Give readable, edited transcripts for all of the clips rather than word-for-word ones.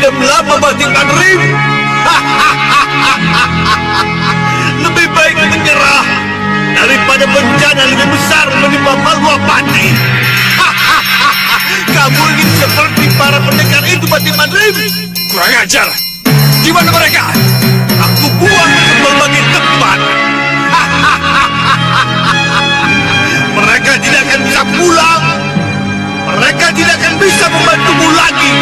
dendam lama Batin Manrim. Lebih baik menyerah daripada bencana lebih besar menimpa Malwapati. Kamu ingin seperti para pendekar itu, Batin Manrim? Kurang ajar. Di mana mereka? Aku buang ke berbagai tempat. Mereka tidak akan bisa pulang. Mereka tidak akan bisa membantumu lagi.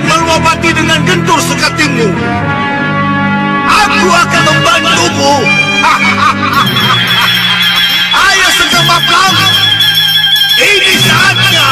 Malwapati dengan gentur sukatimu. Aku akan membantumu. Ayo Sekam Maplang, ini saatnya.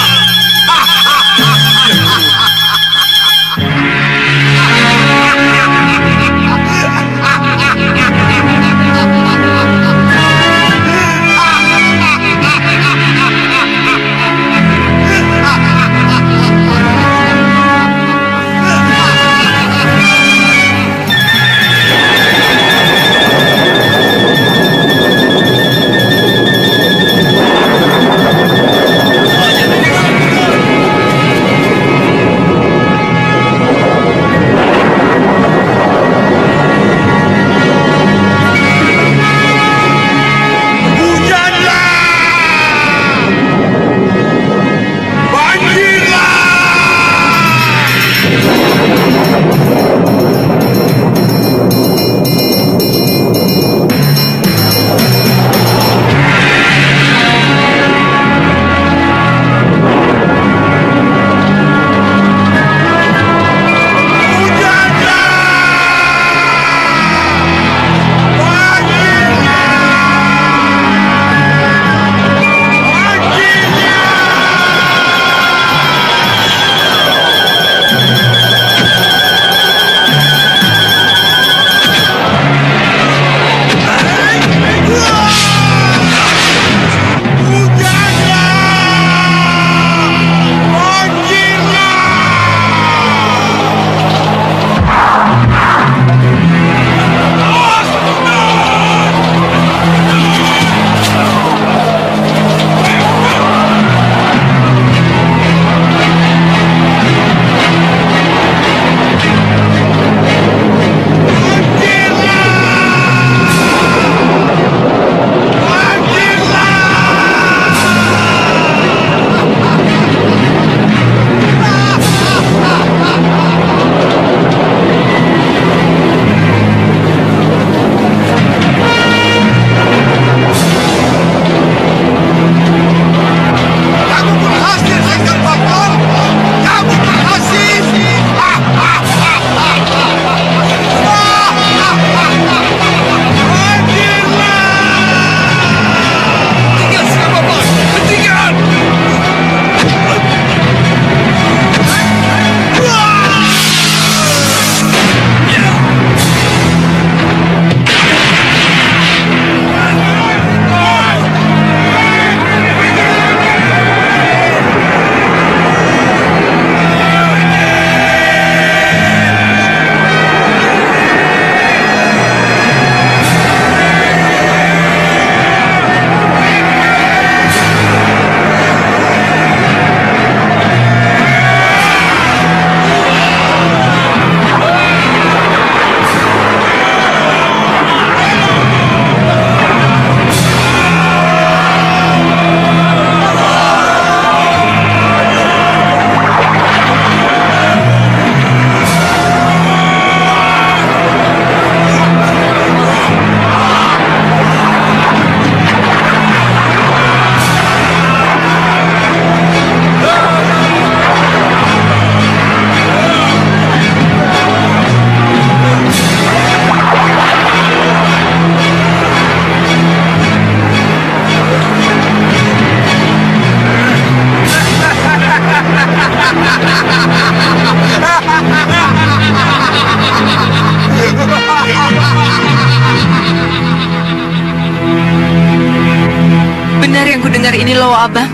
silau, Abang.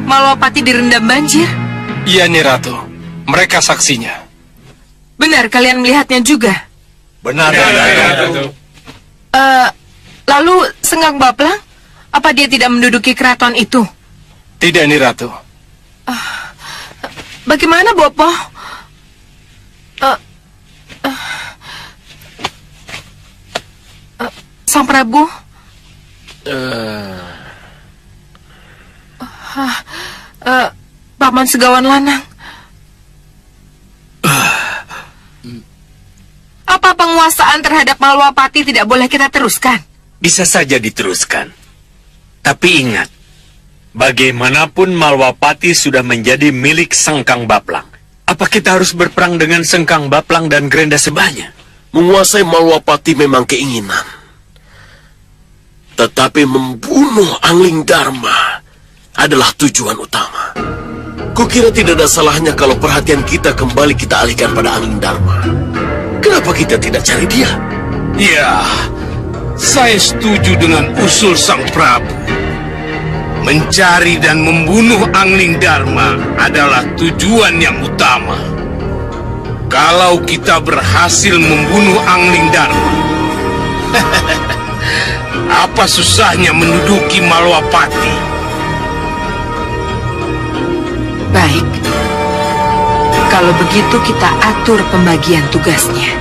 Malwapati direndam banjir. Iya, Nyi Ratu. Mereka saksinya. Benar kalian melihatnya juga? Benar, Ratu. Lalu Senggang Baplang, apa dia tidak menduduki keraton itu? Tidak, Nyi Ratu. Bagaimana, Bopo? Sang Prabu? Paman Segawan Lanang. Apa penguasaan terhadap Malwapati tidak boleh kita teruskan? Bisa saja diteruskan. Tapi ingat, bagaimanapun Malwapati sudah menjadi milik Sengkang Baplang. Apa kita harus berperang dengan Sengkang Baplang dan Grenda Sebanya? Menguasai Malwapati memang keinginan. Tetapi membunuh Angling Dharma adalah tujuan utama. Kukira tidak ada salahnya kalau perhatian kita kembali kita alihkan pada Angling Dharma. Kenapa kita tidak cari dia? Ya, saya setuju dengan usul Sang Prabu. Mencari dan membunuh Angling Dharma adalah tujuan yang utama. Kalau kita berhasil membunuh Angling Dharma, apa susahnya menduduki Malwapati? Baik. Kalau begitu kita atur pembagian tugasnya.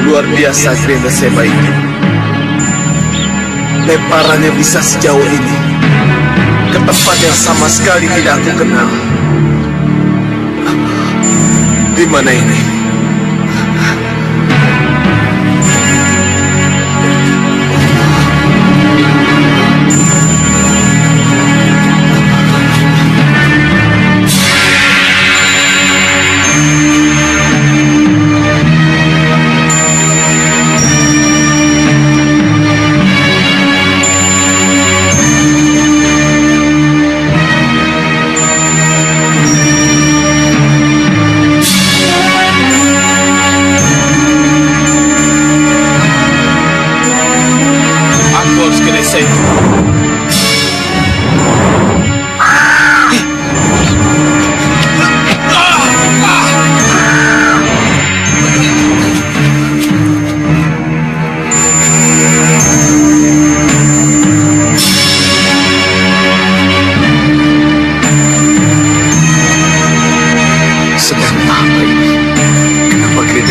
Luar biasa Grenda Seba ini. Lemparannya bisa sejauh ini. Ke tempat yang sama sekali tidak aku kenal. Di mana ini?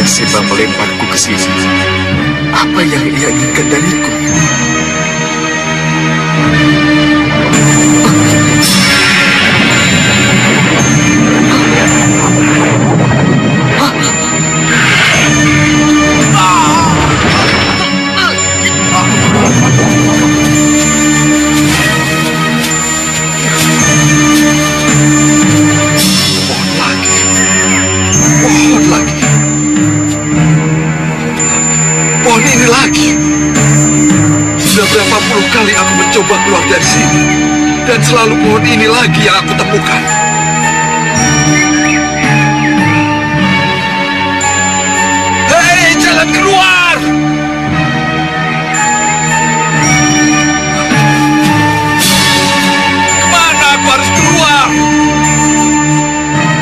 Seba melemparku ke sini. Apa yang ia inginkan dariku? Pohon ini lagi. Sudah berapa puluh kali aku mencoba keluar dari sini, dan selalu pohon ini lagi yang aku temukan. Hei, jalan keluar! Kemana aku harus keluar?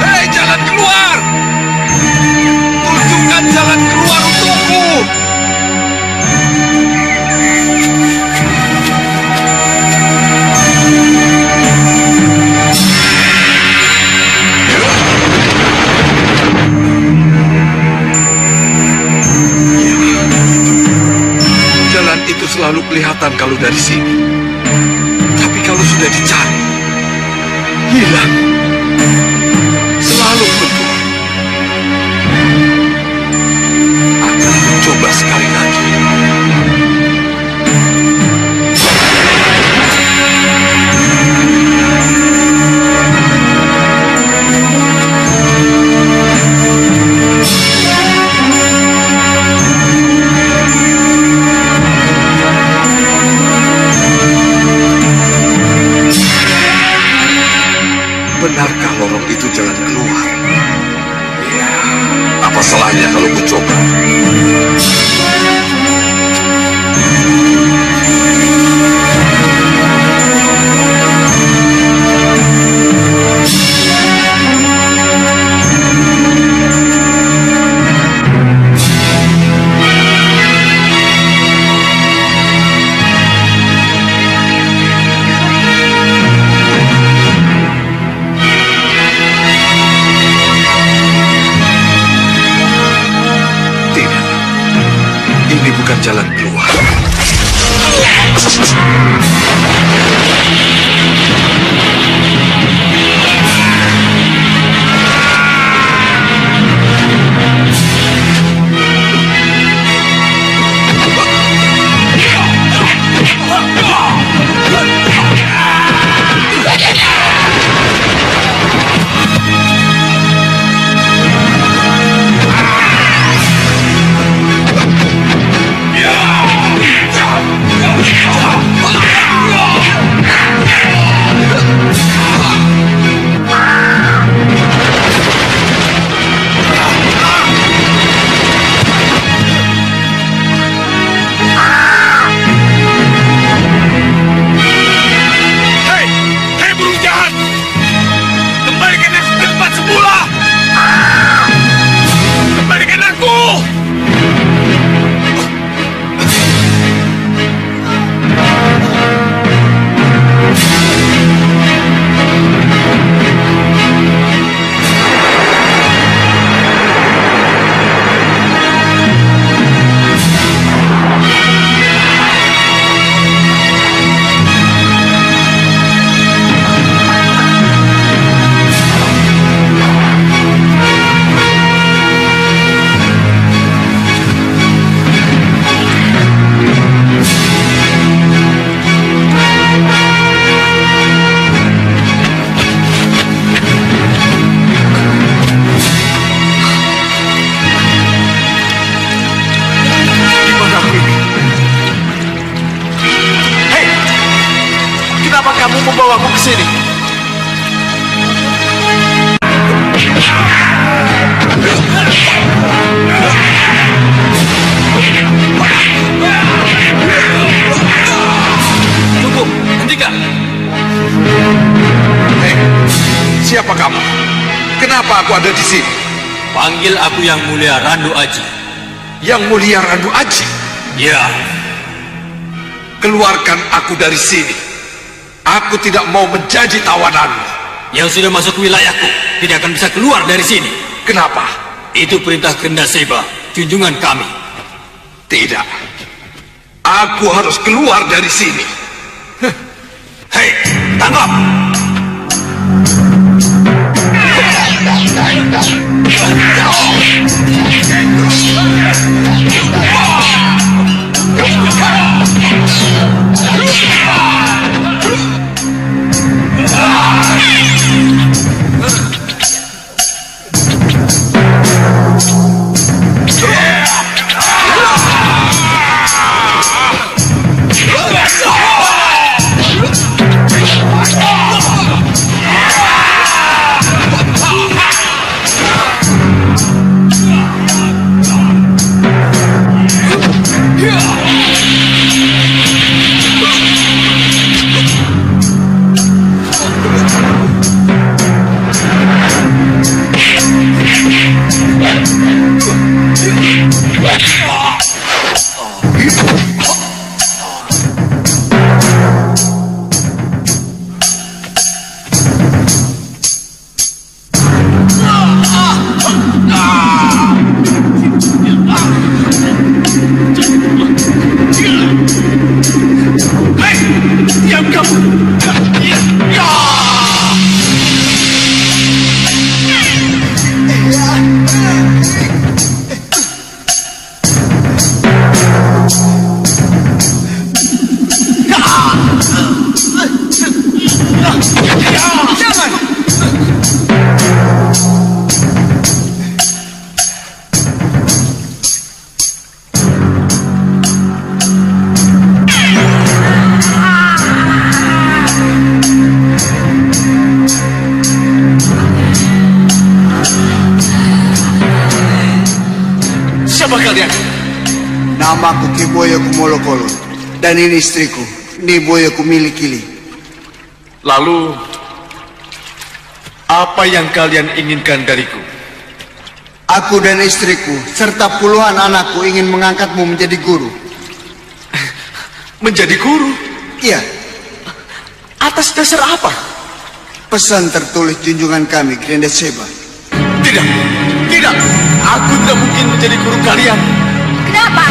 Hei, jalan keluar! Tunjukkan jalan keluar untukku! Jalan itu selalu kelihatan kalau dari sini. sudah dicari. Hilang. Selalu betul. Akan mencoba sekali lagi. Benarkah lorong itu jalan keluar? Ya, apa salahnya kalau ku coba? Bukan jalan keluar. Membawaku ke sini. Cukup, hentikan. Hei, siapa kamu? Kenapa aku ada di sini? Panggil aku Yang Mulia Randu Aji. Yang Mulia Randu Aji? Ya. Keluarkan aku dari sini. Aku tidak mau menjadi tawananmu. Yang sudah masuk wilayahku tidak akan bisa keluar dari sini. Kenapa? Itu perintah Genda Seba, junjungan kami. Tidak. Aku harus keluar dari sini. Hei, tangkap! Namaku Kiboyo Kumolokolo. Dan ini istriku, Niboyo Kumilikili. Lalu, apa yang kalian inginkan dariku? Aku dan istriku, serta puluhan anakku ingin mengangkatmu menjadi guru. Menjadi guru? Iya, Atas dasar apa? pesan tertulis junjungan kami, Granda Seba. Tidak, tidak. Aku tidak mungkin menjadi guru kalian. Kenapa?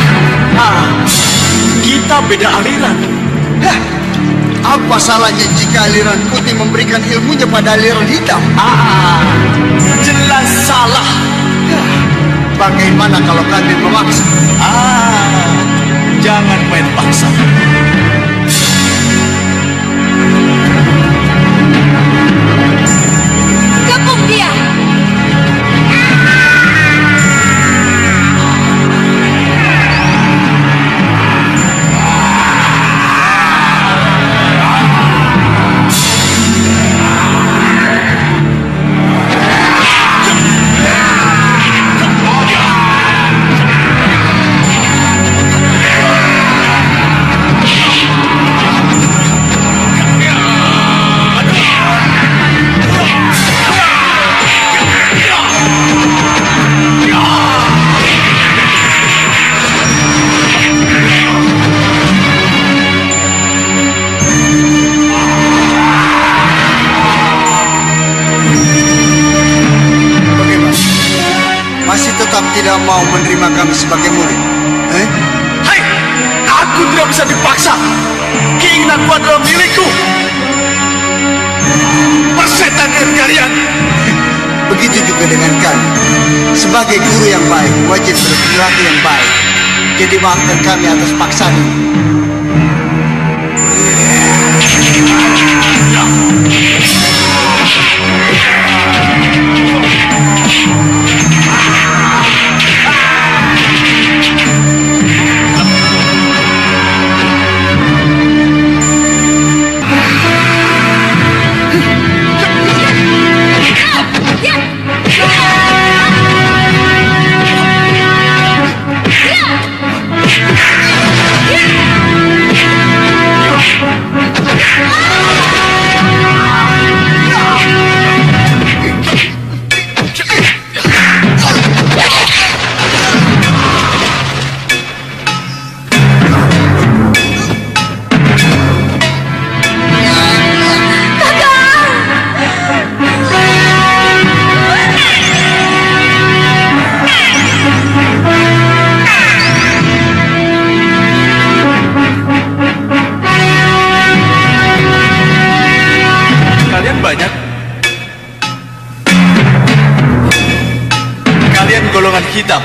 Kita beda aliran. Hah, apa salahnya jika aliran putih memberikan ilmunya pada aliran hitam? Jelas salah. Bagaimana kalau kalian memaksa? Jangan main paksa. Kepung dia! Masih tetap tidak mau menerima kami sebagai murid? Hai, aku tidak bisa dipaksa. Keinginanku adalah milikku. Persetan dengan kalian. Begitu juga dengan kami. Sebagai guru yang baik, wajib berperilaku yang baik. Jadi maafkan kami atas paksaan ini. Kalian banyak. Kalian golongan hitam.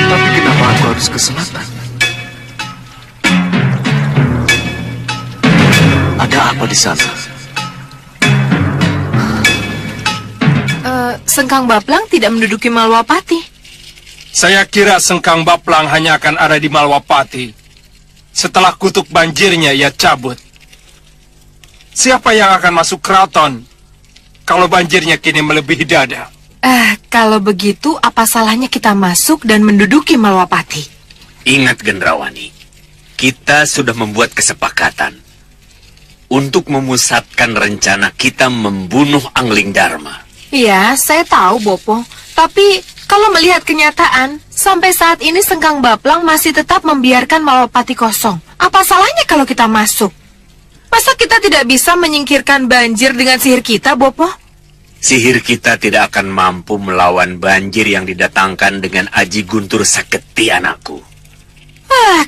Tapi kenapa aku harus ke selatan? Ada apa di sana? Sengkang Baplang tidak menduduki Malwapati. Saya kira Sengkang Baplang hanya akan ada di Malwapati. Setelah kutuk banjirnya ia cabut. Siapa yang akan masuk keraton kalau banjirnya kini melebihi dada? Kalau begitu, apa salahnya kita masuk dan menduduki Malwapati? Ingat Gendrawani, kita sudah membuat kesepakatan untuk memusatkan rencana kita membunuh Angling Dharma. Iya, saya tahu, Bopo. Tapi, kalau melihat kenyataan, sampai saat ini Sengkang Baplang masih tetap membiarkan Malwapati kosong. Apa salahnya kalau kita masuk? Masa kita tidak bisa menyingkirkan banjir dengan sihir kita, Bopo? Sihir kita tidak akan mampu melawan banjir yang didatangkan dengan Aji Guntur Saketi, anakku.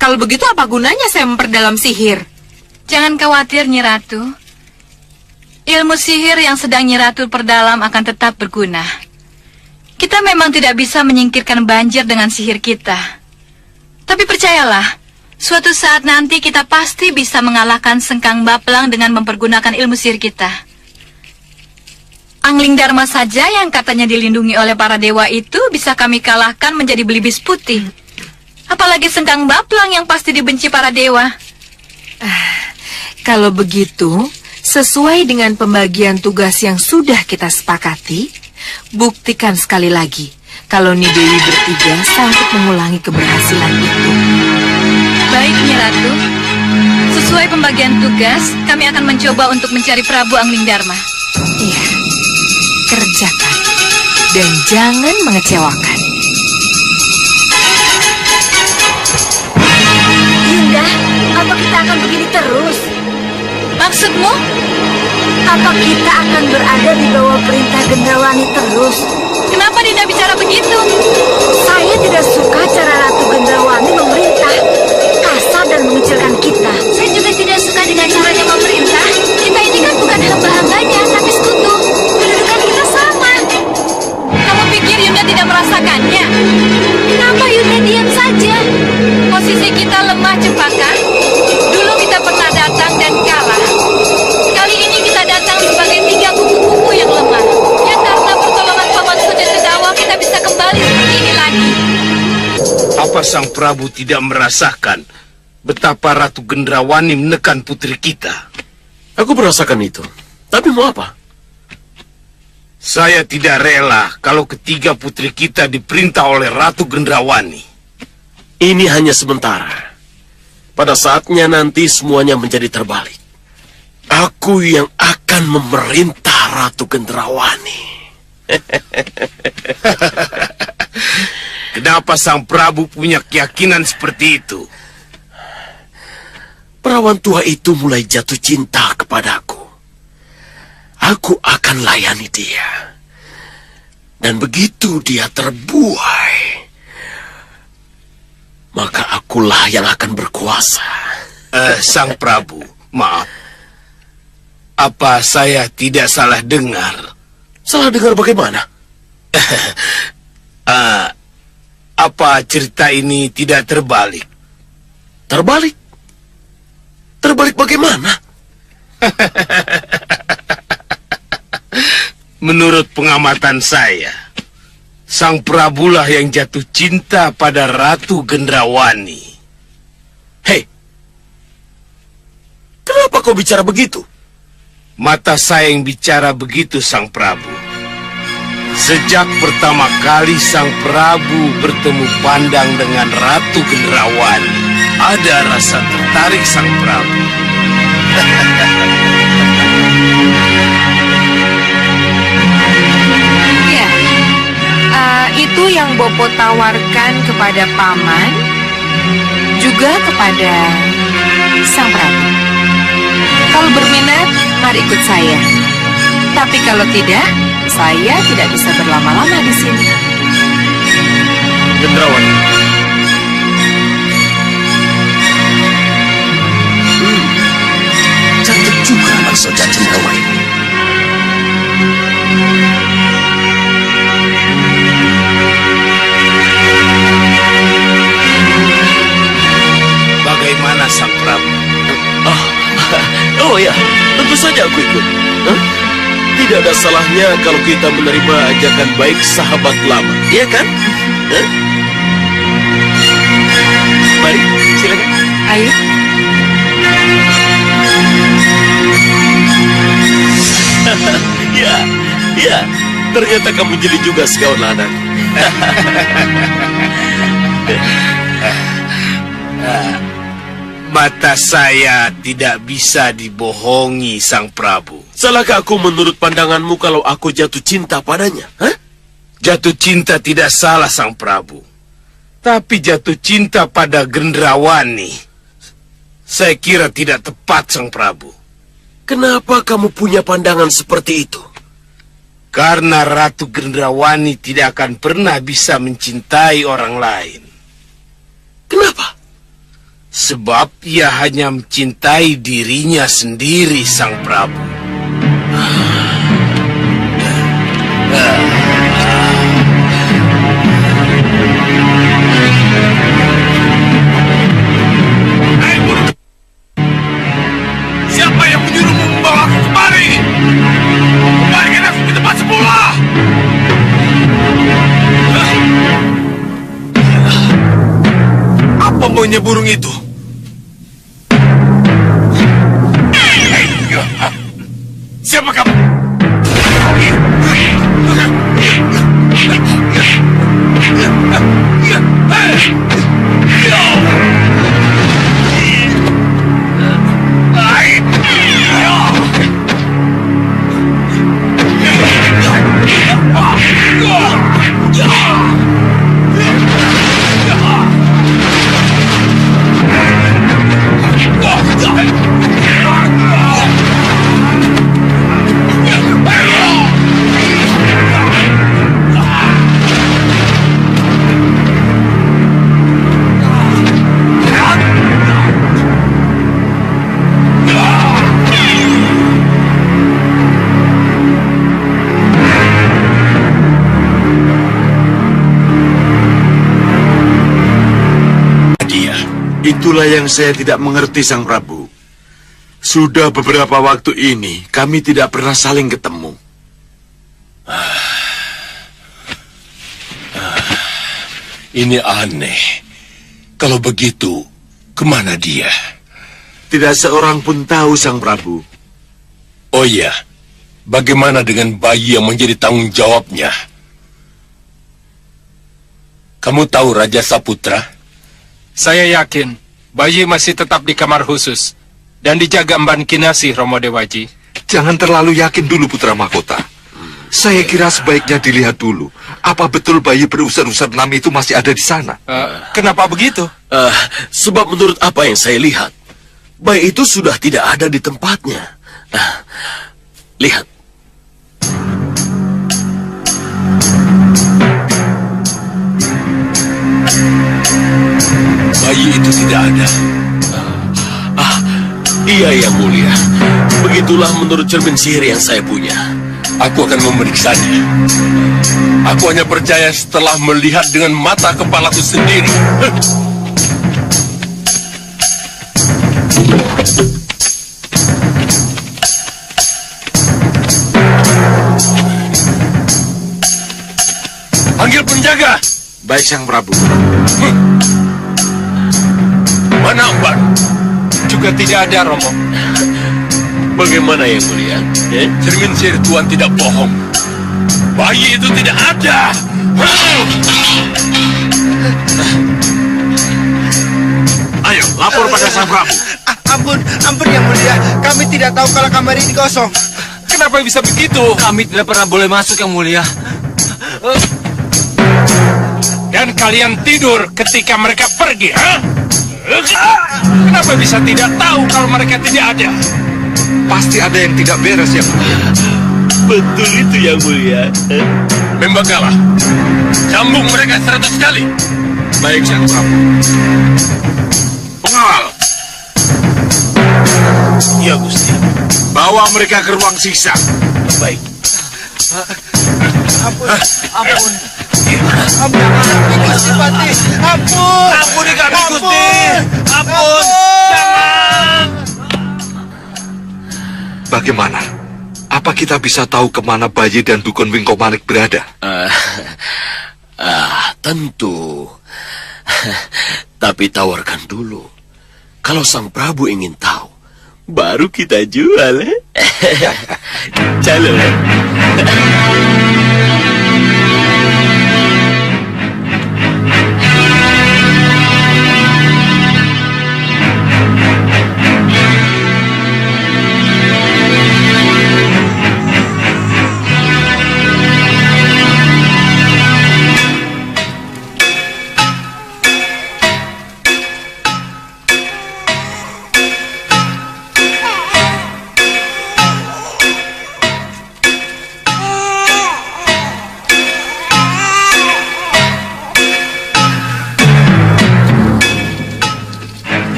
Kalau begitu apa gunanya saya memperdalam sihir? Jangan khawatir, Nyi Ratu. Ilmu sihir yang sedang Nyi Ratu perdalam akan tetap berguna. Kita memang tidak bisa menyingkirkan banjir dengan sihir kita. Tapi percayalah, suatu saat nanti kita pasti bisa mengalahkan Sengkang Baplang dengan mempergunakan ilmu sihir kita. Angling Dharma saja yang katanya dilindungi oleh para dewa itu bisa kami kalahkan menjadi belibis putih. Apalagi Sengkang Baplang yang pasti dibenci para dewa. Kalau begitu, sesuai dengan pembagian tugas yang sudah kita sepakati, buktikan sekali lagi kalau Nidewi bertiga sanggup mengulangi keberhasilan itu. Baik, Nyi Ratu. Sesuai pembagian tugas, kami akan mencoba untuk mencari Prabu Angling Dharma. Iya, kerjakan dan jangan mengecewakan. Yunda, apa kita akan begini terus? Maksudmu? Apa kita akan berada di bawah perintah Gendrawani terus? Kenapa Dinda bicara begitu? Saya tidak suka cara Ratu Gendrawani memerintah, kasar dan mengecilkan kita. Saya juga tidak suka dengan caranya memerintah. Kita ini kan bukan hamba-hambanya, tapi sekutu. Kedudukan kita sama. Kamu pikir Yunda tidak merasakannya? Kenapa Yunda diam saja? Posisi kita lemah, Cempaka. Dulu kita pernah datang dan kalah. Kali ini kita datang sebagai 3 kupu-kupu yang lemah. Yang karena pertolongan Paman Sojo Cedawa kita bisa kembali seperti ini lagi. Apa Sang Prabu tidak merasakan betapa Ratu Gendrawani menekan putri kita? Aku merasakan itu. Tapi mau apa? Saya tidak rela kalau ketiga putri kita diperintah oleh Ratu Gendrawani. Ini hanya sementara. Pada saatnya nanti semuanya menjadi terbalik. Aku yang akan memerintah Ratu Gendrawani. Kenapa Sang Prabu punya keyakinan seperti itu? Perawan tua itu mulai jatuh cinta kepadaku. Aku akan layani dia. Dan begitu dia terbuai, maka akulah yang akan berkuasa. Sang Prabu, maaf. Apa saya tidak salah dengar? Salah dengar bagaimana? Apa cerita ini tidak terbalik? Terbalik? Terbalik bagaimana? Menurut pengamatan saya, Sang Prabulah yang jatuh cinta pada Ratu Gendrawani. Hei, kenapa kau bicara begitu? Mata saya yang bicara begitu, Sang Prabu. Sejak pertama kali Sang Prabu bertemu pandang dengan Ratu Gendrawani, ada rasa tertarik Sang Prabu. Ya, itu yang Bopo tawarkan kepada Paman, juga kepada Sang Prabu. Kalau berminat, mari ikut saya. Tapi kalau tidak, saya tidak bisa berlama-lama di sini. Gendrawani. Cantik juga anak Sojo Cendawa ini. Bagaimana Sang Prabu? Oh ya, tentu saja aku ikut. Tidak ada salahnya kalau kita menerima ajakan baik sahabat lama, iya kan? Mari, silakan. Ayo. Ya, ternyata kamu jadi juga sekawan ladang. Mata saya tidak bisa dibohongi, Sang Prabu. Salahkah aku menurut pandanganmu kalau aku jatuh cinta padanya? Hah? Jatuh cinta tidak salah, Sang Prabu. Tapi jatuh cinta pada Gendrawani, saya kira tidak tepat, Sang Prabu. Kenapa kamu punya pandangan seperti itu? Karena Ratu Gendrawani tidak akan pernah bisa mencintai orang lain. Kenapa? Sebab ia hanya mencintai dirinya sendiri, Sang Prabu. maunya burung itu? Siapa kamu? Itulah yang saya tidak mengerti, Sang Prabu. Sudah beberapa waktu ini, kami tidak pernah saling ketemu. Ini aneh. Kalau begitu, kemana dia? Tidak seorang pun tahu, Sang Prabu. Oh iya, bagaimana dengan bayi yang menjadi tanggung jawabnya? Kamu tahu Raja Saputra? Saya yakin bayi masih tetap di kamar khusus dan dijaga Emban Kinasih, Romo Dewaji. Jangan terlalu yakin dulu, Putra Mahkota. Saya kira sebaiknya dilihat dulu. Apa betul bayi beruser-user 6 itu masih ada di sana? Kenapa begitu? Sebab menurut apa yang saya lihat, bayi itu sudah tidak ada di tempatnya. Lihat. Bayi itu tidak ada. Iya, Yang Mulia. Begitulah menurut cermin sihir yang saya punya. Aku akan memeriksanya. Aku hanya percaya setelah melihat dengan mata kepalaku sendiri. Panggil penjaga. Baik, Sang Prabu. Mana Emban? Juga tidak ada, Romo. Bagaimana, Yang Mulia? Cermin sihir Tuan tidak bohong. Bayi itu tidak ada. Ayo, lapor pada Sang Prabu. Ampun Yang Mulia. Kami tidak tahu kalau kamar ini kosong. Kenapa bisa begitu? Kami tidak pernah boleh masuk, Yang Mulia. Dan kalian tidur ketika mereka pergi, ha? Kenapa bisa tidak tahu kalau mereka tidak ada? Pasti ada yang tidak beres, Yang Mulia. Betul itu, Yang Mulia. Membagala. Cambung mereka 100 kali. Baik, Sang Prabu. Pengawal. Ya, Gusti. Bawa mereka ke ruang siksa. Baik. Ampun. Gusti Pati. Ampun. Ampuni kami, Gusti. Ampun. Jangan. Bagaimana? Apa kita bisa tahu kemana bayi dan dukun Wingkomanik berada? Tentu. Tapi tawarkan dulu. Kalau Sang Prabu ingin tahu, baru kita jual. Calon.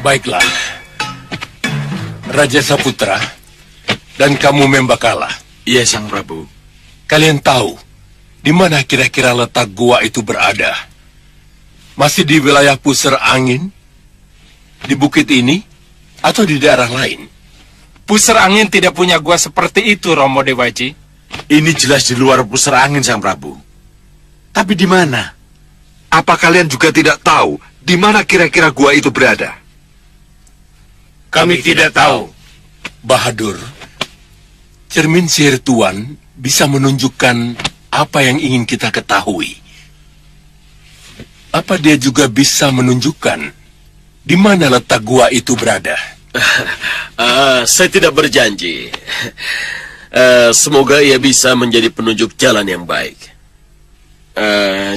Baiklah, Raja Saputra dan kamu Membakala. Iya, Sang Prabu. Kalian tahu di mana kira-kira letak gua itu berada? Masih di wilayah pusar angin? Di bukit ini? Atau di daerah lain? Pusar angin tidak punya gua seperti itu, Romo Dewaji. Ini jelas di luar pusar angin, Sang Prabu. Tapi di mana? Apa kalian juga tidak tahu di mana kira-kira gua itu berada? Kami tidak tahu. Bahadur, cermin sihir Tuan bisa menunjukkan apa yang ingin kita ketahui. Apa dia juga bisa menunjukkan di mana letak gua itu berada? Saya tidak berjanji. Semoga ia bisa menjadi penunjuk jalan yang baik.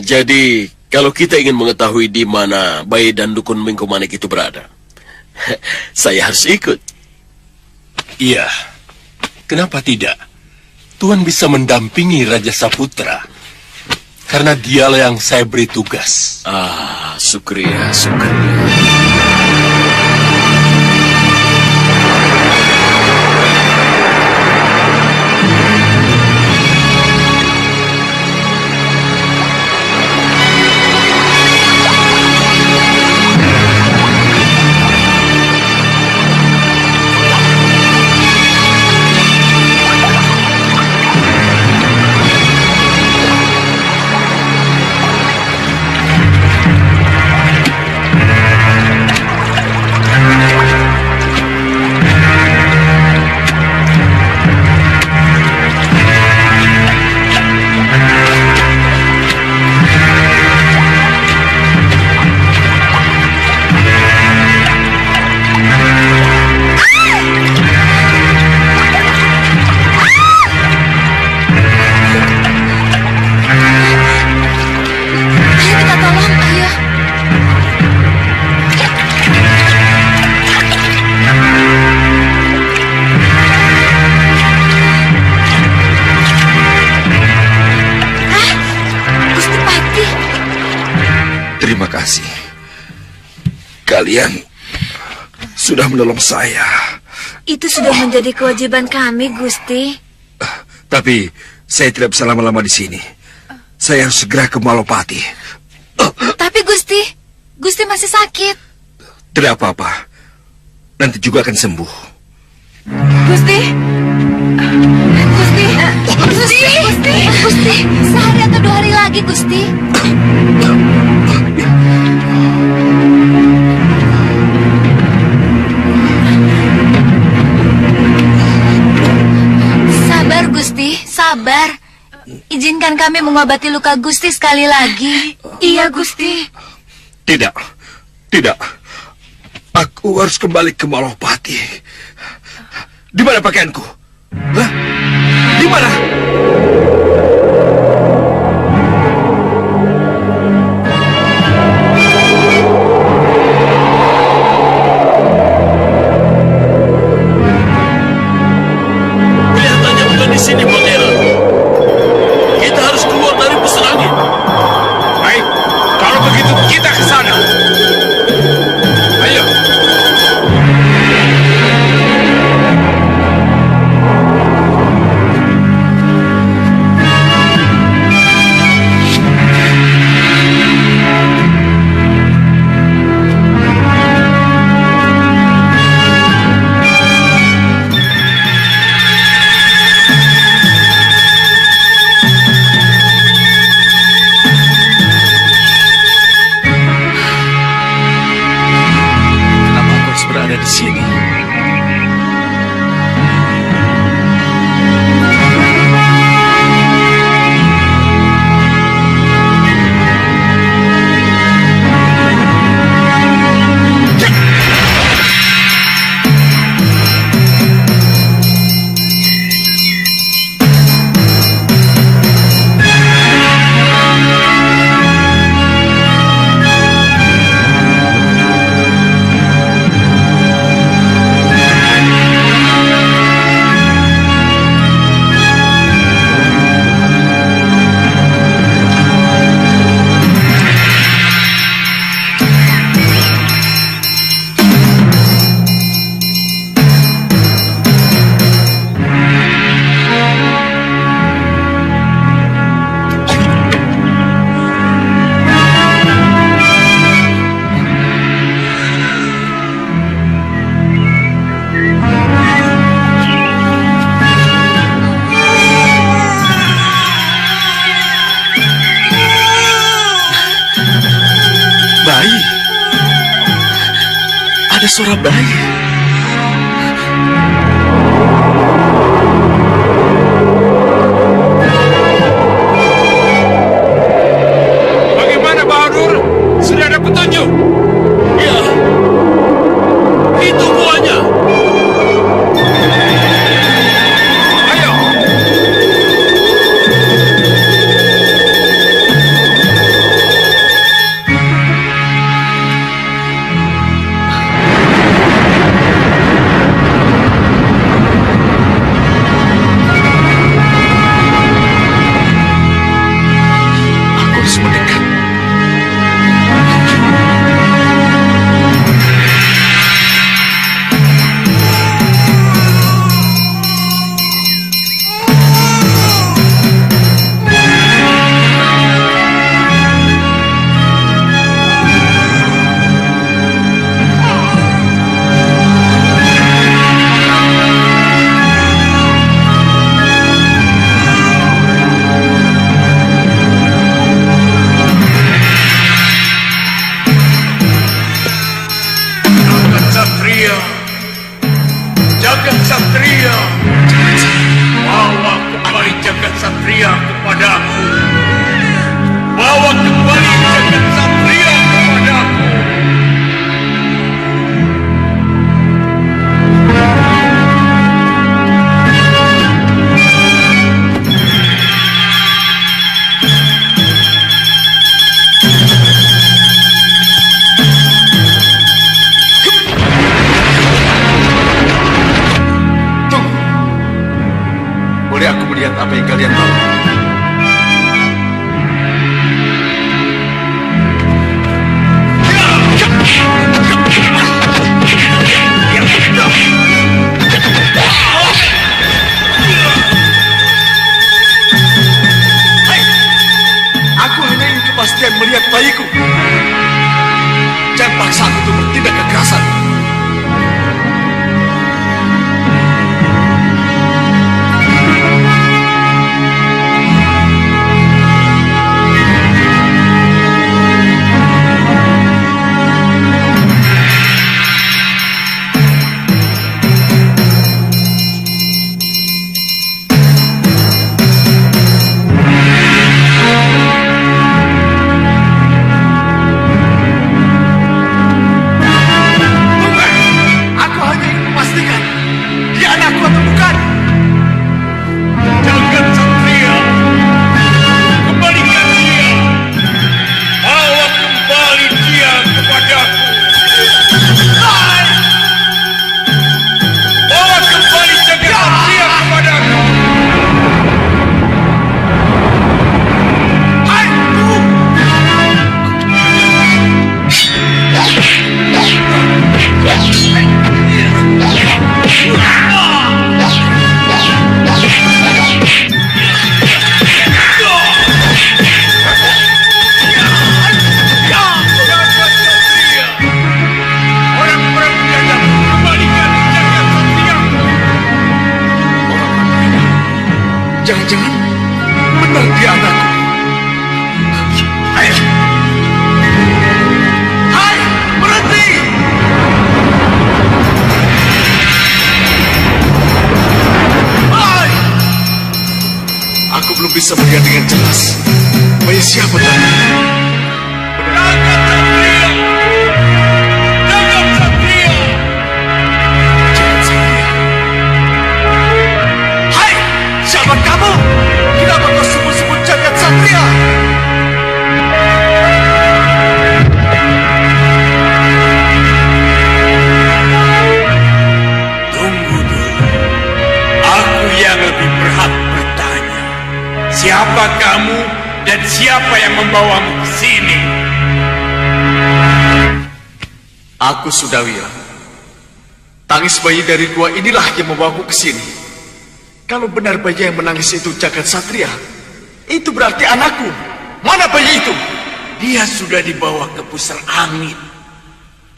Jadi, kalau kita ingin mengetahui di mana bayi dan dukun Mengkomanik itu berada, saya harus ikut. Iya, kenapa tidak? Tuan bisa mendampingi Raja Saputra. Karena dialah yang saya beri tugas. Syukria, syukria. Terima kasih. Kalian sudah menolong saya. Itu sudah menjadi kewajiban kami, Gusti. Tapi saya tidak bisa lama-lama di sini. Saya harus segera ke Malopati. Tapi Gusti masih sakit. Tidak apa-apa. Nanti juga akan sembuh. Gusti, sehari atau 2 hari lagi, Gusti. Sabar, Gusti, sabar. Izinkan kami mengobati luka Gusti sekali lagi. Iya, Gusti. Tidak. Aku harus kembali ke Malopati. Di mana pakaianku? Hah? Di mana? Kelihatannya bukan di sini, Pangeran. Kita harus keluar dari pusar angin. Baik, kalau begitu kita ke sana. Ayo. ada suara bayi. Bagaimana, Bahadur? Sudah ada petunjuk? Ya, itu buahnya. Ayo. Aku harus mendekat. Jagat Satria, bawa kembali Jagat Satria kepadaku. Bawa kembali Jagat Satria kepadaku. Boleh aku melihat apa yang kalian tahu? Aku hanya ingin kepastian melihat bayiku. Jangan paksa aku untuk bertindak kekerasan. Aku hanya ingin memastikan dia anakku atau bukan. Jagat Satria, kembalikan dia. Bawa kembali dia kepadaku. Bawa kembali Jagat Satria kepadaku. Hai, tunggu. Jagat Satria, orang-orang biadab, kembalikan Jagat Satria. Jangan-jangan benar dia anakku. Hai, hai, berhenti! Hai! Aku belum bisa melihat dengan jelas bayi siapa tadi. Jagat Satria, Jagat Satria. Jagat Satria. Hai, siapa kamu? Kenapa kau sebut-sebut Jagat Satria? Tunggu dulu. Aku yang lebih berhak bertanya. Siapa kamu dan siapa yang membawamu ke sini? Aku Sudawira. Tangis bayi dari gua inilah yang membawaku ke sini. Kalau benar bayi yang menangis itu Jagat Satria, itu berarti anakku. Mana bayi itu? Dia sudah dibawa ke pusar angin.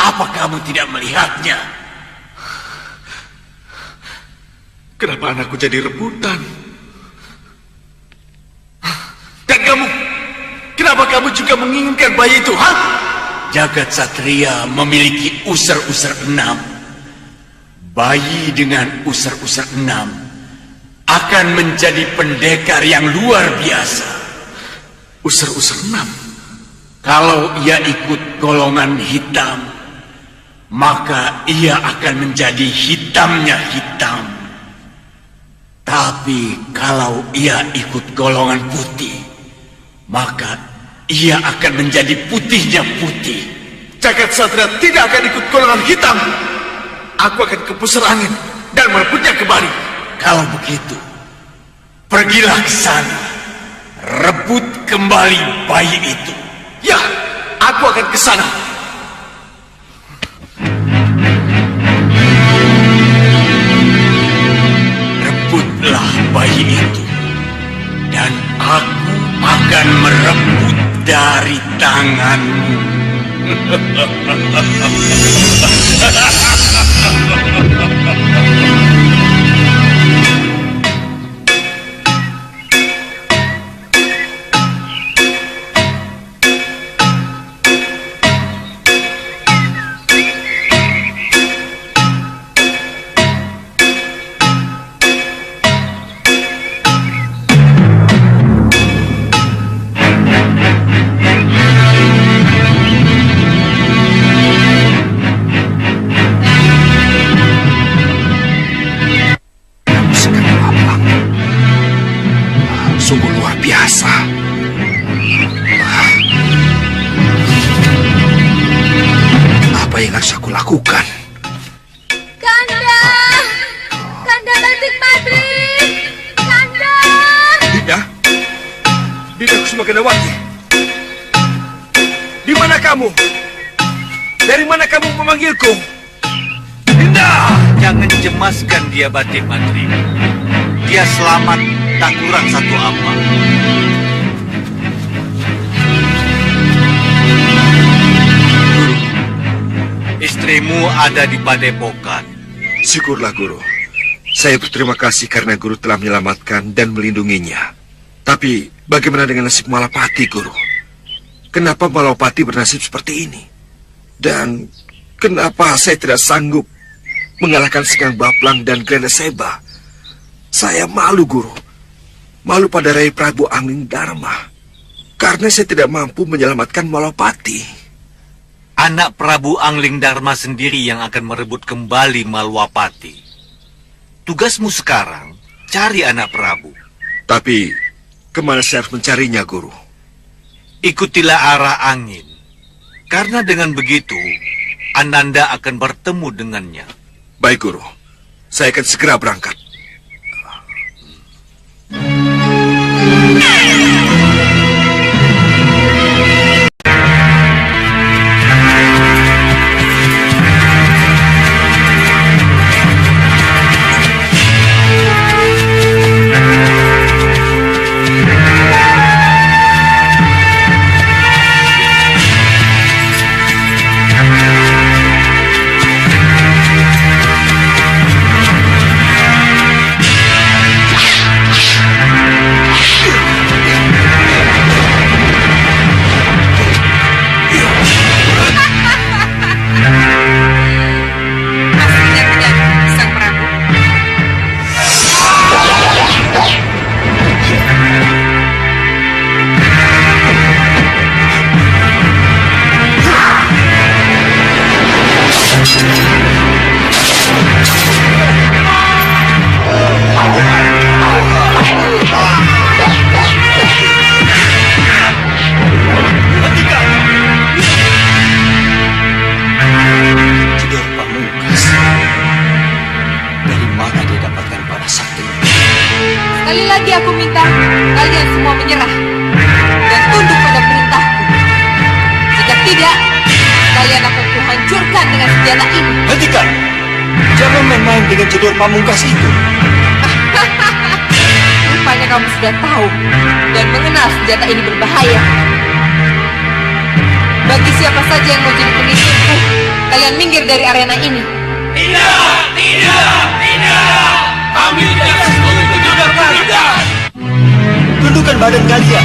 Apa kamu tidak melihatnya? Kenapa anakku jadi rebutan? Dan kamu, kenapa kamu juga menginginkan bayi itu, ha? Jagat Satria memiliki usur-usur 6. Bayi dengan usur-usur 6 akan menjadi pendekar yang luar biasa. Usur-usur 6. Kalau ia ikut golongan hitam, maka ia akan menjadi hitamnya hitam. Tapi kalau ia ikut golongan putih, maka ia akan menjadi putihnya putih. Jagat Satria tidak akan ikut golongan hitam. Aku akan ke pusar angin dan merebutnya kembali. Kalau begitu, pergilah ke sana. Rebut kembali bayi itu. Ya, aku akan ke sana. Rebutlah bayi itu. Dan aku akan merebut dari tanganmu. Sungguh luar biasa. Apa yang harus aku lakukan? Kanda! Kanda Batik Madrid! Kanda! Dinda Kusuma Gendawati. Di mana kamu? Dari mana kamu memanggilku? Dinda! Jangan cemaskan dia, Batik Madrid. Dia selamat, tak kurang satu apa. Guru, istrimu ada di padepokan. Syukurlah, Guru. Saya berterima kasih karena Guru telah menyelamatkan dan melindunginya. Tapi bagaimana dengan nasib Malapati, Guru? Kenapa Malapati bernasib seperti ini? Dan kenapa saya tidak sanggup mengalahkan Sengkang Baplang dan Granda Seba? Saya malu, Guru. Malu pada Rai Prabu Angling Dharma. Karena saya tidak mampu menyelamatkan Malapati. Anak Prabu Angling Dharma sendiri yang akan merebut kembali Malwapati. Tugasmu sekarang, cari anak Prabu. Tapi, kemana saya harus mencarinya, Guru? Ikutilah arah angin. Karena dengan begitu, Ananda akan bertemu dengannya. Baik, Guru. Saya akan segera berangkat. Sekali lagi aku minta kalian semua menyerah dan tunduk pada perintahku. Jika tidak, kalian akan kuhancurkan dengan senjata ini. Hentikan! Jangan main-main dengan jodor pamungkas itu. Rupanya kamu sudah tahu dan mengenal senjata ini berbahaya. Bagi siapa saja yang mau jadi pengikutku, kalian minggir dari arena ini. Tidak! Tidak! Tidak! Kami tidak setuju dengan kalian! Tundukkan badan kalian.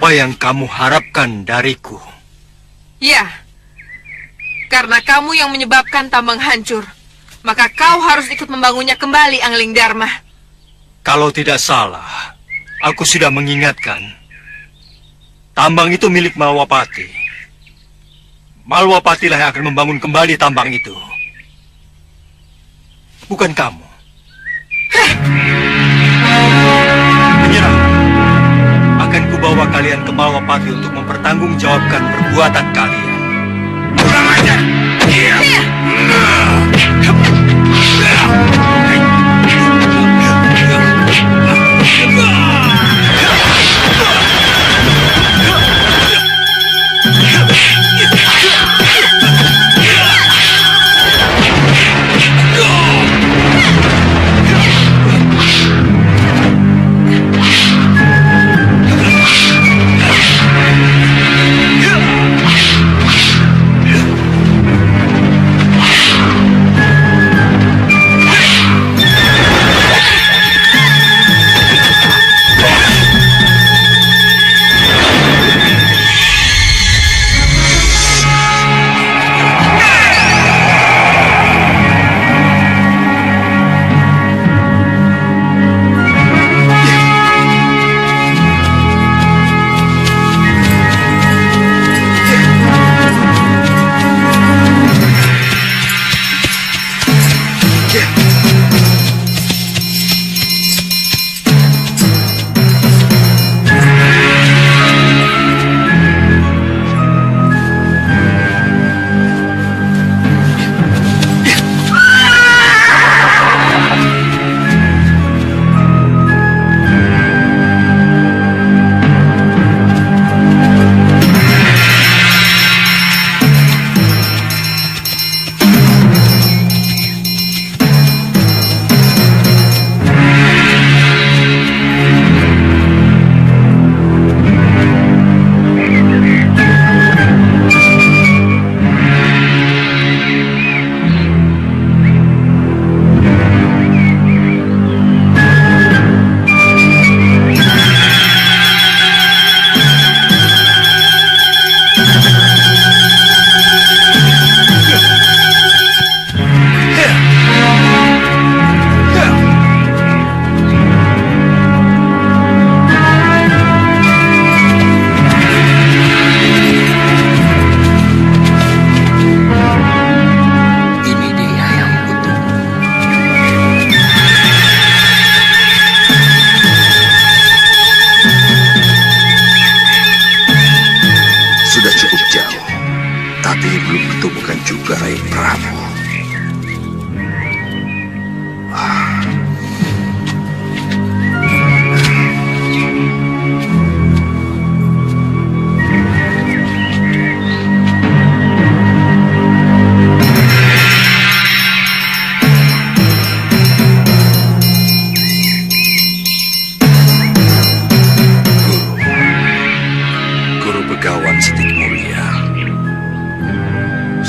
Apa yang kamu harapkan dariku? Ya, karena kamu yang menyebabkan tambang hancur, maka kau harus ikut membangunnya kembali, Angling Dharma. Kalau tidak salah, aku sudah mengingatkan. Tambang itu milik Malwapati. Malwapatilah yang akan membangun kembali tambang itu. Bukan kamu. Menyerah. Akan kubawa kalian ke Malwapati untuk mempertanggungjawabkan perbuatan kalian. Kurang ajar.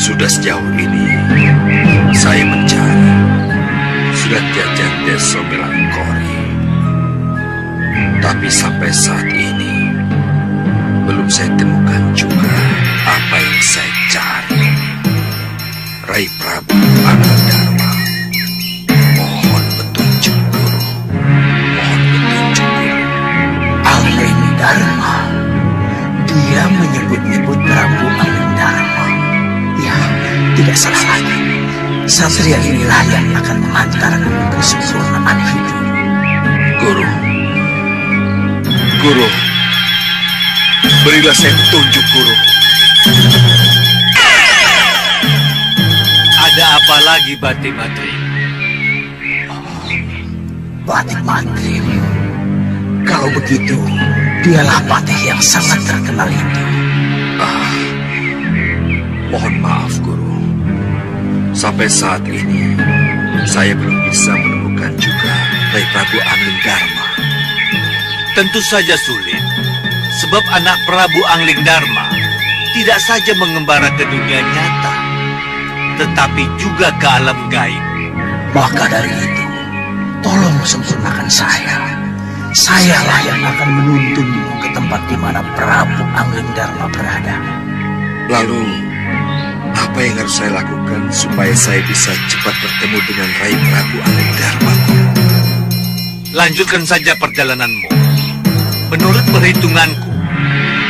Sudah sejauh ini saya mencari Suratyajan Deso Melangkori, tapi sampai saat ini belum saya temukan juga apa yang saya cari. Rai Prabu Anandharma, mohon petunjuk Guru, mohon petunjuk Guru. Anandharma, dia menyebut-nyebut Prabu Anandharma. Ya, tidak salah lagi. Satria inilah yang akan mengantarkan kesempurnaan hidup. Guru, berilah saya petunjuk, Guru. Ada apa lagi, Batik Matri? Batik Matri. Kalau begitu, dialah Patih yang sangat terkenal itu. Mohon maaf, Guru. Sampai saat ini, saya belum bisa menemukan juga Rai Prabu Anandharma. Tentu saja sulit, sebab anak Prabu Anglingdarma tidak saja mengembara ke dunia nyata, tetapi juga ke alam gaib. Maka dari itu, tolong sempurnakan saya. sayalah yang akan menuntunmu ke tempat di mana Prabu Anglingdarma berada. Lalu, apa yang harus saya lakukan supaya saya bisa cepat bertemu dengan Rai Prabu Anglingdarma? Lanjutkan saja perjalananmu. Menurut perhitunganku,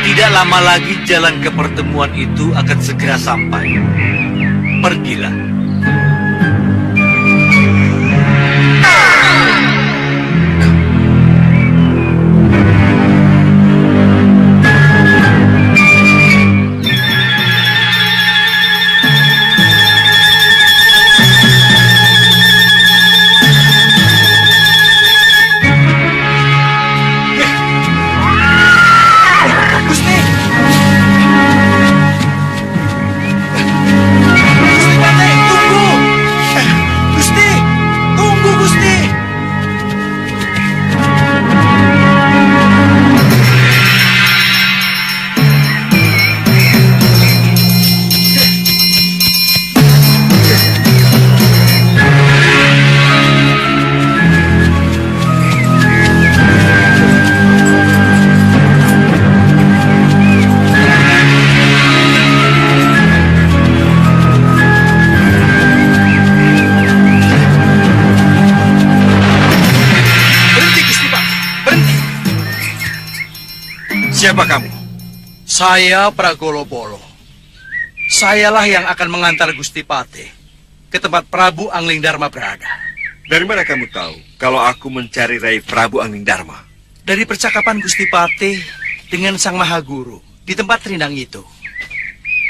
tidak lama lagi jalan ke pertemuan itu akan segera sampai. Pergilah. Siapa kamu? Saya Pragolobolo. Sayalah yang akan mengantar Gusti Patih ke tempat Prabu Anglingdarma berada. Dari mana kamu tahu kalau aku mencari Rai Prabu Anglingdarma? Dari percakapan Gusti Patih dengan Sang Mahaguru di tempat rindang itu.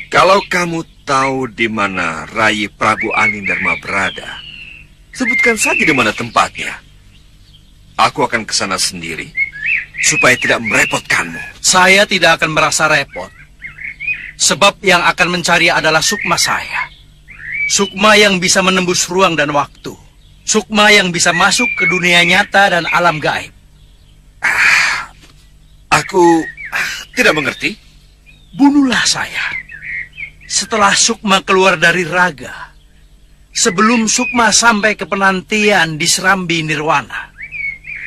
Kalau kamu tahu di mana Rai Prabu Anglingdarma berada, sebutkan saja di mana tempatnya. Aku akan ke sana sendiri supaya tidak merepotkanmu. Saya tidak akan merasa repot. Sebab yang akan mencari adalah sukma saya. Sukma yang bisa menembus ruang dan waktu. Sukma yang bisa masuk ke dunia nyata dan alam gaib. Aku tidak mengerti. Bunuhlah saya. Setelah sukma keluar dari raga. Sebelum sukma sampai ke penantian di Serambi Nirwana.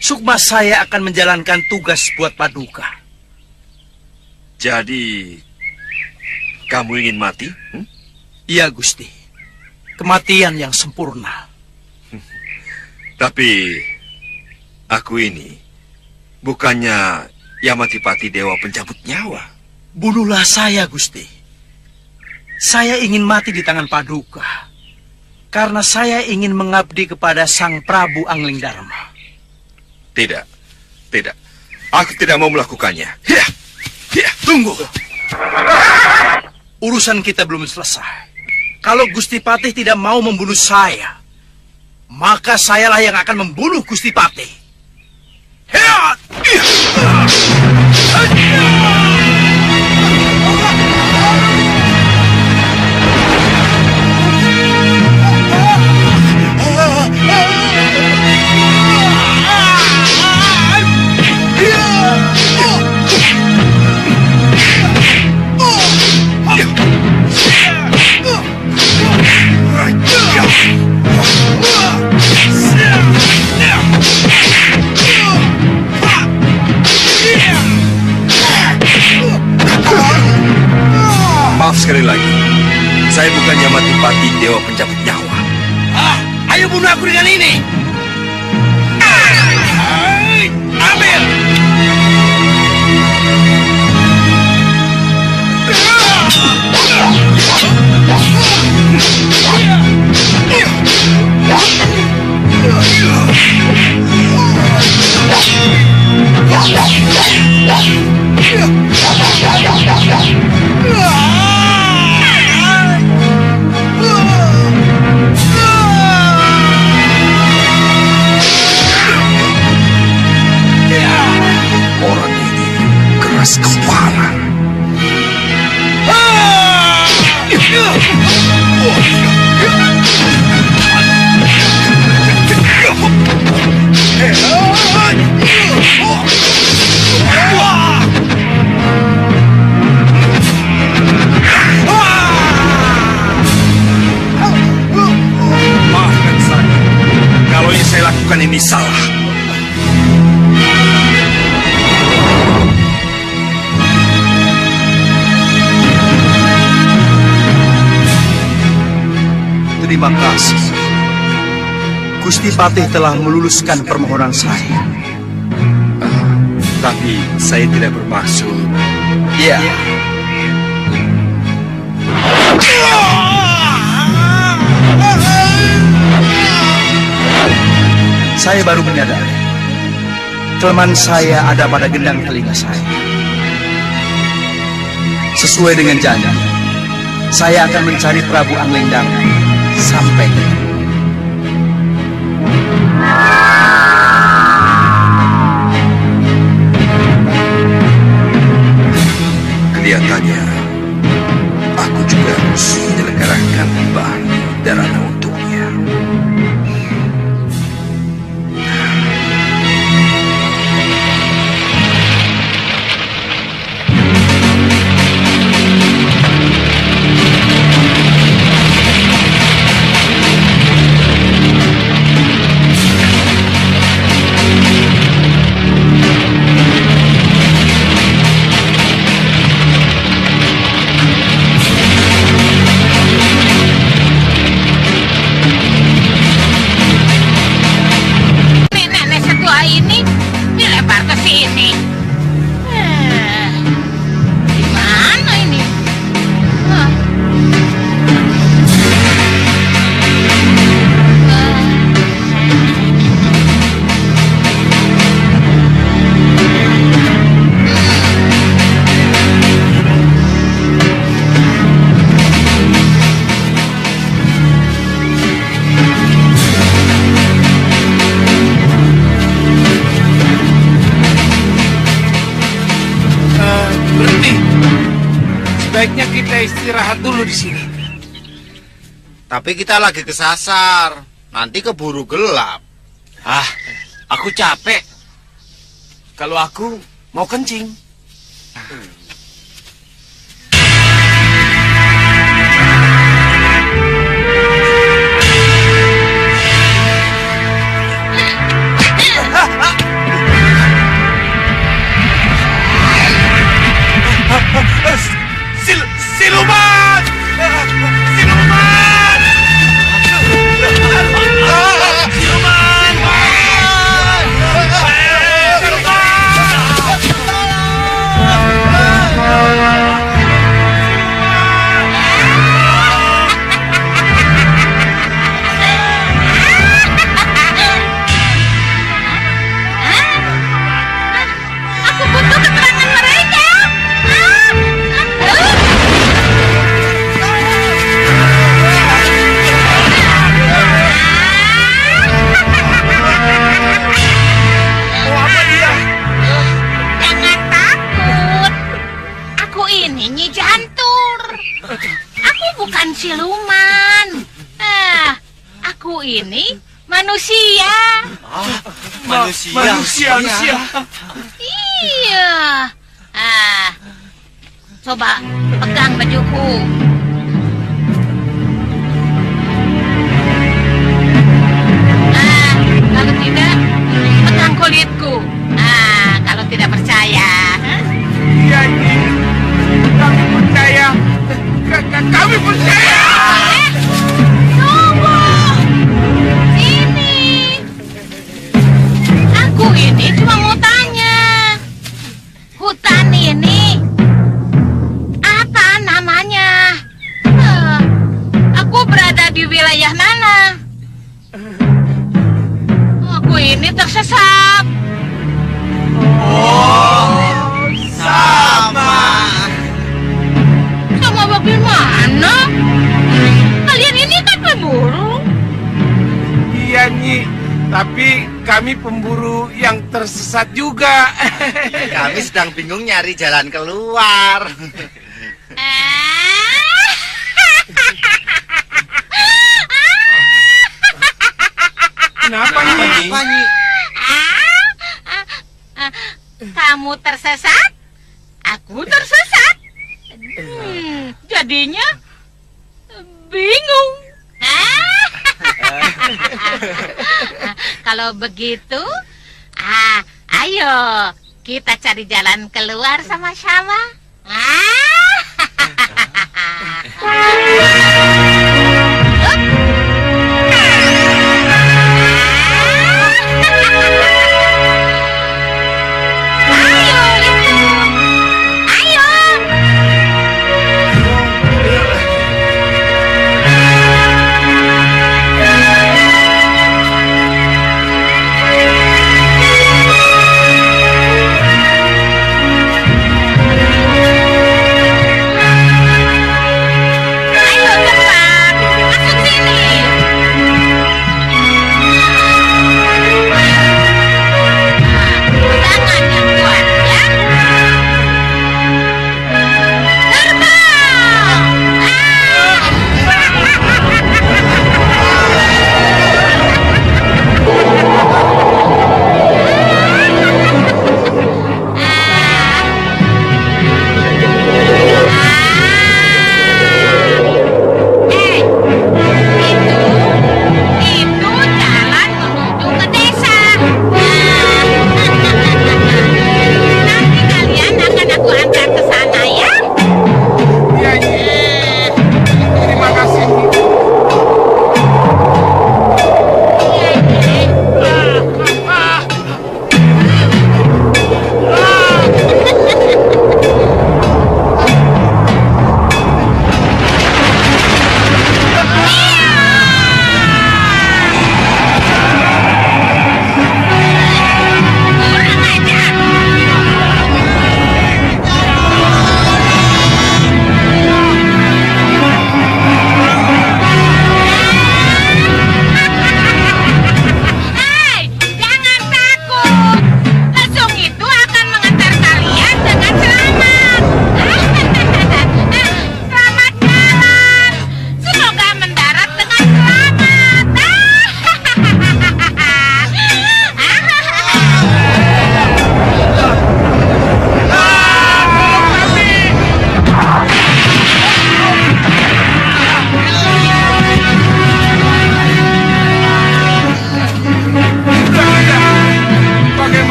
Sukma saya akan menjalankan tugas buat Paduka. Jadi, kamu ingin mati? Iya, Gusti. Kematian yang sempurna. Tapi, aku ini bukannya Yamatipati Dewa Pencabut Nyawa. Bunuhlah saya, Gusti. Saya ingin mati di tangan Paduka. Karena saya ingin mengabdi kepada Sang Prabu Anglingdarma. Tidak, tidak. Aku tidak mau melakukannya. Tunggu. Urusan kita belum selesai. Kalau Gusti Patih tidak mau membunuh saya, maka sayalah yang akan membunuh Gusti Patih. Maaf sekali lagi. Saya bukan Yamatipati Dewa Pencabut Nyawa. Ayo bunuh aku dengan ini. Ambil. Orang ini keras kepala. Maafkan saya kalau yang saya lakukan ini salah. Terima kasih. Gusti Patih telah meluluskan permohonan saya. Tapi saya tidak bermaksud. Iya. Saya baru menyadari kelemahan saya ada pada gendang telinga saya. Sesuai dengan janji, saya akan mencari Prabu Anglingdarma sampai ketemu. Kelihatannya aku juga harus menyelenggarakan bahan darana untuknya. Nenek setua ini dilempar ke sini. Gimana ini? Berhenti. Sebaiknya kita istirahat dulu di sini. Tapi kita lagi kesasar. Nanti keburu gelap. Ah, aku capek. Kalau aku mau kencing. Siluman! Siluman! Aku butuh keterangan mereka. Jangan takut. Aku ini Nyi Jantur. Aku bukan siluman. Aku ini manusia. Manusia. Iya. Coba pegang bajuku. Kalau tidak, pegang kulitku. Kalau tidak percaya. Iya, ini. Kami percaya. Kami percaya. Tunggu. Sini. Aku ini cuma mau tanya. Hutan ini apa namanya? Aku berada di wilayah mana? Aku ini tersesat. Sama bagaimana? Kalian ini kan pemburu. Iya, Nyi. Tapi kami pemburu yang tersesat juga. Kami sedang bingung nyari jalan keluar. Kenapa, Nyi? Kamu tersesat? Aku tersesat. Jadinya bingung. Kalau begitu, ayo kita cari jalan keluar sama-sama.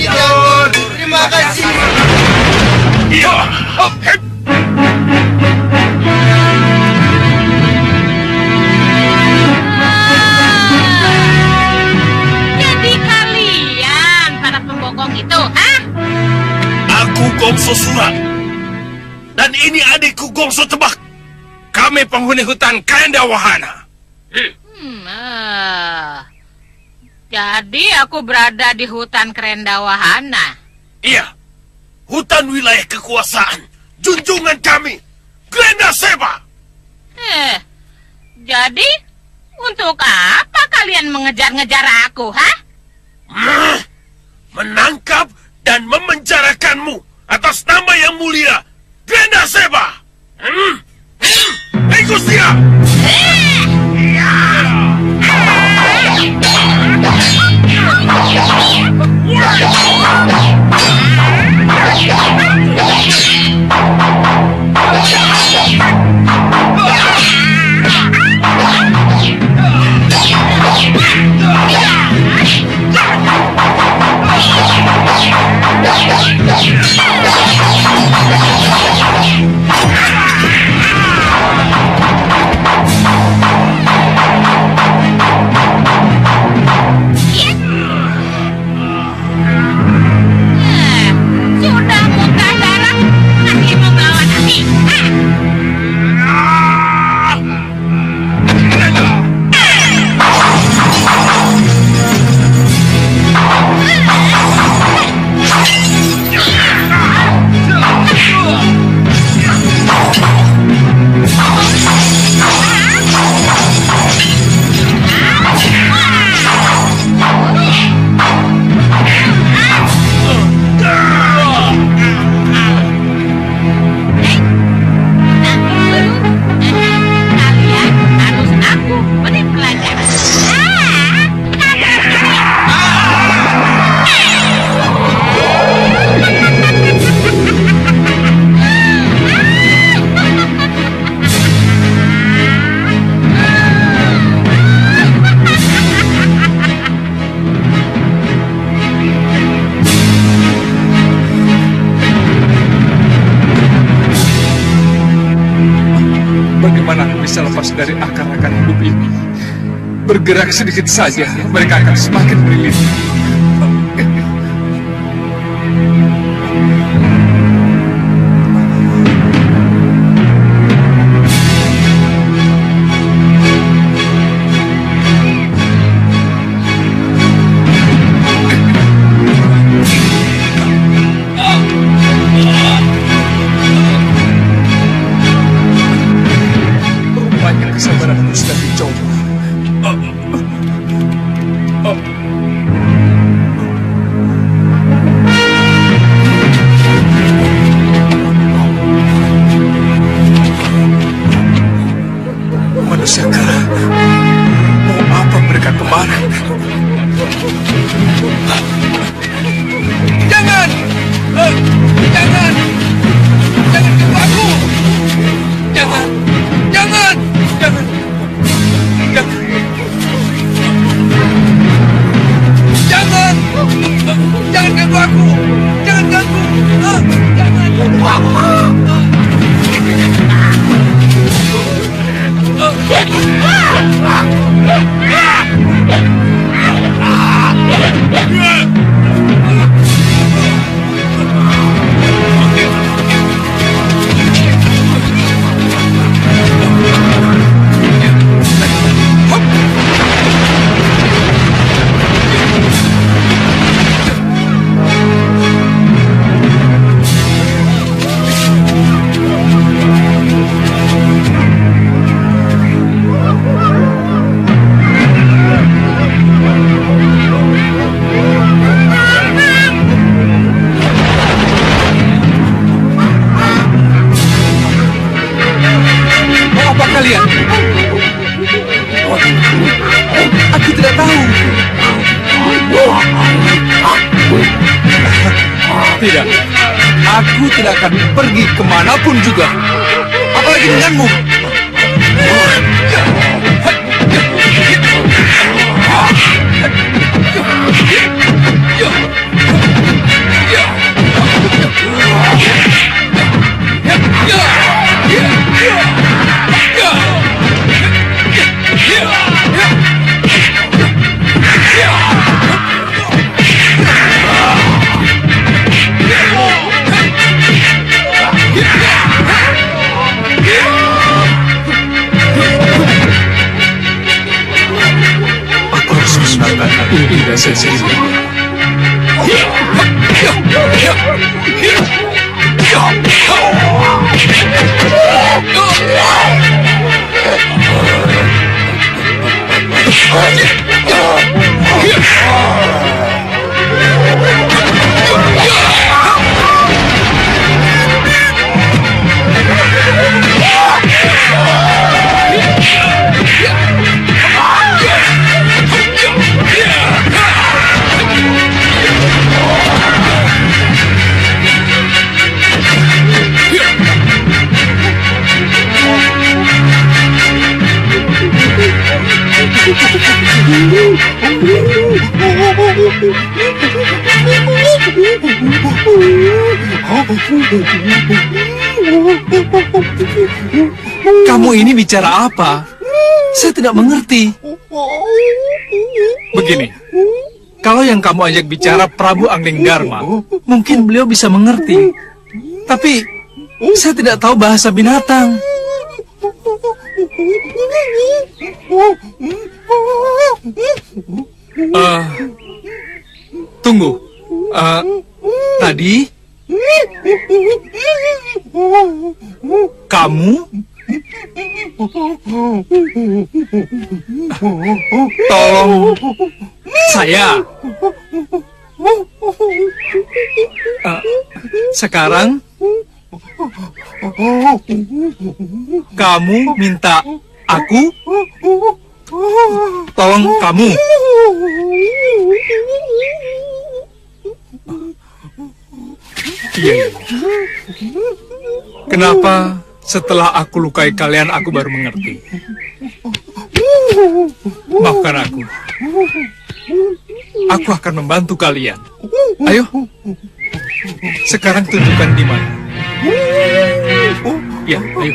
Tuhan. Terima kasih. Ya, Jadi kalian para pembokong itu, hah? aku Gongso Surat. Dan ini adikku Gongso Tebak. Kami penghuni hutan Krenda Wahana. Jadi aku berada di hutan Krenda Wahana. Iya, hutan wilayah kekuasaan junjungan kami, Krenda Seba. Jadi untuk apa kalian mengejar-ngejar aku, hah? Menangkap dan memenjarakanmu atas nama yang mulia, Krenda Seba. Ikut dia. Sudah muntah darah, masih membawa nasi. Kalian harus aku beri pelajaran. Bagaimana aku bisa lepas dari akar-akar hidup ini? Bergerak sedikit saja, mereka akan semakin melilit. Rupanya kesabaranku sudah dicoba. Manusia kera, mau apa mereka kemarin? Jangan! Jangan! Jangan ganggu aku! Jangan! Jangan! Jangan! Jangan! Jangan! Jangan ganggu aku! Jangan ganggu! Jangan ganggu aku! Mau apa kalian? Aku tidak tahu. Tidak, aku tidak akan pergi kemanapun juga. Apalagi denganmu. Indah Sensei. Kamu ini bicara apa? Saya tidak mengerti. Begini, kalau yang kamu ajak bicara Prabu Anglingdarma, mungkin beliau bisa mengerti. Tapi saya tidak tahu bahasa binatang. Tunggu. Tadi kamu tolong saya. Sekarang kamu minta aku tolong kamu. Iya. Kenapa setelah aku lukai kalian aku baru mengerti? Maafkan aku. Aku akan membantu kalian. Ayo. Sekarang tunjukkan di mana. Ya, ayo.